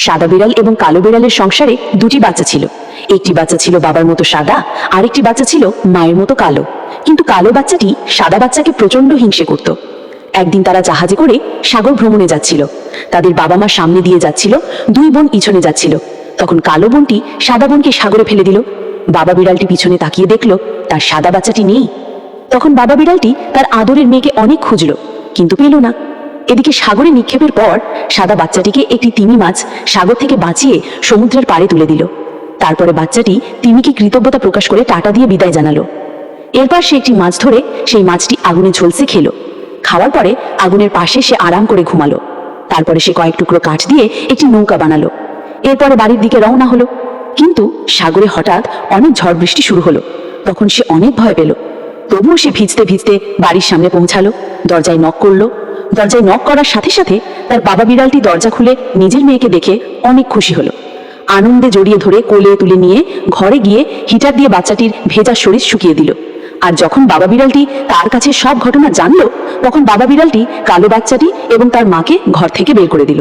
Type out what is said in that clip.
সাদা বিড়াল এবং কালো বিড়ালের সংসারে দুটি বাচ্চা ছিল। একটি বাচ্চা ছিল বাবার মতো সাদা, আরেকটি বাচ্চা ছিল মায়ের মতো কালো। কিন্তু কালো বাচ্চাটি সাদা বাচ্চাকে প্রচন্ড হিংসে করত। একদিন তারা জাহাজে করে সাগর ভ্রমণে যাচ্ছিল। তাদের বাবা মা সামনে দিয়ে যাচ্ছিল, দুই বোন পিছনে যাচ্ছিল। তখন কালো বোনটি সাদা বোনকে সাগরে ফেলে দিল। বাবা বিড়ালটি পিছনে তাকিয়ে দেখল তার সাদা বাচ্চাটি নেই। তখন বাবা বিড়ালটি তার আদরের মেয়েকে অনেক খুঁজল, কিন্তু পেল না। এদিকে সাগরে নিক্ষেপের পর সাদা বাচ্চাটিকে একটি তিমি মাছ সাগর থেকে বাঁচিয়ে সমুদ্রের পাড়ে তুলে দিল। তারপরে বাচ্চাটি তিমিকে কৃতজ্ঞতা প্রকাশ করে টাটা দিয়ে বিদায় জানালো। এরপর সে একটি মাছ ধরে সেই মাছটি আগুনে ঝলসে খেলো। খাওয়ার পরে আগুনের পাশে সে আরাম করে ঘুমালো। তারপরে সে কয়েক টুকরো কাঠ দিয়ে একটি নৌকা বানালো। এরপরে বাড়ির দিকে রওনা হলো। কিন্তু সাগরে হঠাৎ অনেক ঝড় বৃষ্টি শুরু হলো। তখন সে অনেক ভয় পেল। তবুও সে ভিজতে ভিজতে বাড়ির সামনে পৌঁছালো। দরজায় নক করলো। দরজায় নক করার সাথে সাথে তার বাবা বিড়ালটি দরজা খুলে নিজের মেয়েকে দেখে অনেক খুশি হলো। আনন্দে জড়িয়ে ধরে কোলে তুলে নিয়ে ঘরে গিয়ে হিটার দিয়ে বাচ্চাটির ভেজা শরীর শুকিয়ে দিল। আর যখন বাবা বিড়ালটি তার কাছে সব ঘটনা জানলো, তখন বাবা বিড়ালটি কালো বাচ্চাটি এবং তার মাকে ঘর থেকে বের করে দিল।